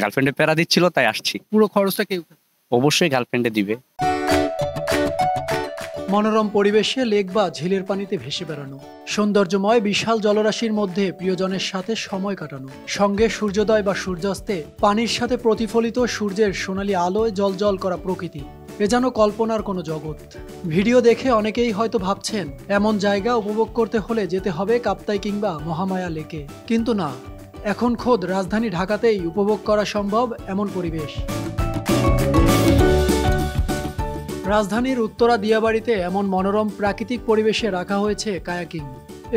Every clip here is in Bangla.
গার্লফ্রেন্ডে প্যারা দিচ্ছিল তাই আসছি। পুরো খরচটা কেউ? অবশ্যই গার্লফ্রেন্ডে দিবে। মনোরম পরিবেশে লেক বা ঝিলের পানিতে ভেসে বেড়ানো, সৌন্দর্যময় বিশাল জলরাশির মধ্যে প্রিয়জনের সাথে সময় কাটানো, সঙ্গে সূর্যোদয় বা সূর্যাস্তে পানির সাথে প্রতিফলিত সূর্যের সোনালী আলোয় জলজল করা প্রকৃতি, এ যেন কল্পনার কোনো জগৎ। ভিডিও দেখে অনেকেই হয়তো ভাবছেন এমন জায়গা উপভোগ করতে হলে যেতে হবে কাপ্তাই কিংবা মহামায়া লেকে, কিন্তু না, এখন খোদ রাজধানী ঢাকাতেই উপভোগ করা সম্ভব এমন পরিবেশ। রাজধানীর উত্তরা দিয়াবাড়িতে এমন মনোরম প্রাকৃতিক পরিবেশে রাখা হয়েছে কায়াকিং।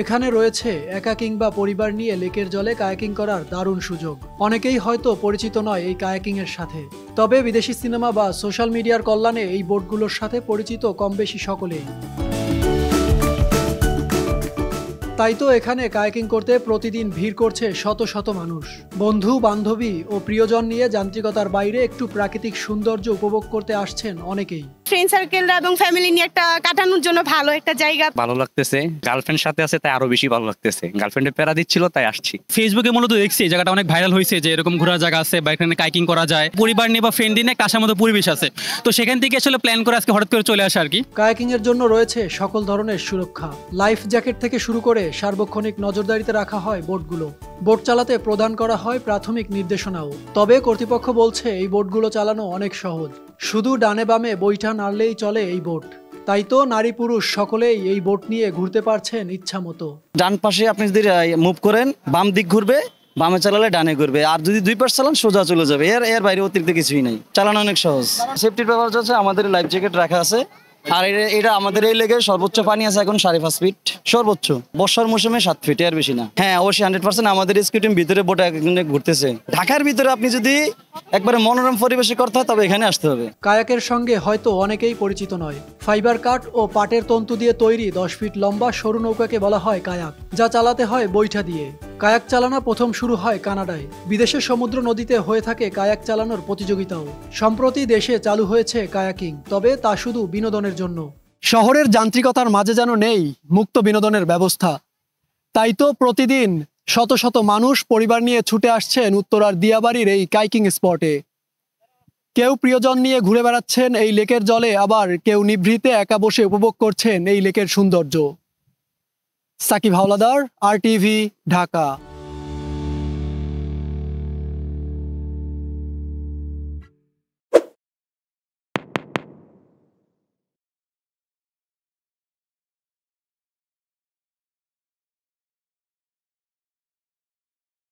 এখানে রয়েছে একা কিংবা পরিবার নিয়ে লেকের জলে কায়াকিং করার দারুণ সুযোগ। অনেকেই হয়তো পরিচিত নয় এই কায়াকিং এর সাথে, তবে বিদেশি সিনেমা বা সোশ্যাল মিডিয়ার কল্যাণে এই বোটগুলোর সাথে পরিচিত কম বেশি সকলেই। তাই তো এখানে কায়াকিং করতে প্রতিদিন ভিড় করছে শত শত মানুষ। বন্ধু বান্ধবী ও প্রিয়জন নিয়ে যান্ত্রিকতার বাইরে একটু প্রাকৃতিক সৌন্দর্য উপভোগ করতে আসছেন অনেকেই। ফ্রেন্ড সার্কেলরা এবং ফ্যামিলি নিয়ে একটা কাটানোর জন্য ভালো একটা জায়গা। ভালো লাগতেছে, গার্লফ্রেন্ড সাথে আছে তাই আরো বেশি ভালো লাগতেছে। গার্লফ্রেন্ডে প্যারা দিচ্ছিল তাই আসছি। ফেসবুকে মূলত দেখছি এই জায়গাটা অনেক ভাইরাল হয়েছে যে এরকম ঘোরার জায়গা আছে বা এখানে কাইকিং করা যায়, পরিবার নিয়ে বা ফ্রেন্ড নিয়ে একটা আসার মতো পরিবেশ আছে। তো সেখান থেকে আসলে প্ল্যান করে আজকে হঠাৎ করে চলে আসা আর কি। কায়াকিং এর জন্য রয়েছে সকল ধরনের সুরক্ষা। লাইফ জ্যাকেট থেকে শুরু করে সার্বক্ষণিক নজরদারিতে রাখা হয় বোটগুলো। বোট চালাতে প্রদান করা হয় প্রাথমিক নির্দেশনাও। তবে কর্তৃপক্ষ বলছে এই বোটগুলো চালানো অনেক সহজ, শুধু ডানে বামে বৈঠা নাড়লেই চলে এই বোট। তাই তো নারী পুরুষ সকলেই এই বোট নিয়ে ঘুরতে পারছেন ইচ্ছা মতো। ডান পাশে আপনি যদি মুভ করেন বাম দিক ঘুরবে, বামে চালালে ডানে ঘুরবে, আর যদি দুই পাশ চালান সোজা চলে যাবে। এর বাইরে অতিরিক্ত কিছুই নেই, চালানো অনেক সহজ। সেফটির ব্যাপার হচ্ছে আমাদের লাইফ জ্যাকেট রাখা আছে। আর এটা আমাদের এই লেগে সর্বোচ্চ পানি আছে এখন 5.5 ফিট, সর্বোচ্চ বর্ষার মৌসুমে 7 ফিট, এর বেশি না। হ্যাঁ অবশ্যই 100% আমাদের রেস্কিউ টিম ভিতরে বোটে ঘুরতেছে। ঢাকার ভিতরে আপনি যদি একবারে মনোরম পরিবেশে করতে হয় তবে এখানে আসতে হবে। কায়াকের সঙ্গে হয়তো অনেকেই পরিচিত নয়। ফাইবার কাঠ ও পাটের তন্তু দিয়ে তৈরি 10 ফিট লম্বা সরু নৌকাকে বলা হয় কায়াক, যা চালাতে হয় বৈঠা দিয়ে। কায়াক চালানো প্রথম শুরু হয় কানাডায়। বিদেশের সমুদ্র নদীতে হয়ে থাকে কায়াক চালানোর প্রতিযোগিতাও। সম্প্রতি দেশে চালু হয়েছে কায়াকিং, তবে তা শুধু বিনোদনের জন্য। শহরের যান্ত্রিকতার মাঝে যেন নেই মুক্ত বিনোদনের ব্যবস্থা। তাই তো প্রতিদিন শত শত মানুষ পরিবার নিয়ে ছুটে আসছেন উত্তরার দিয়াবাড়ির এই কাইকিং স্পটে। কেউ প্রিয়জন নিয়ে ঘুরে বেড়াচ্ছেন এই লেকের জলে, আবার কেউ নিভৃতে একা বসে উপভোগ করছেন এই লেকের সৌন্দর্য। সাকিব হাওলাদার, RTV, ঢাকা।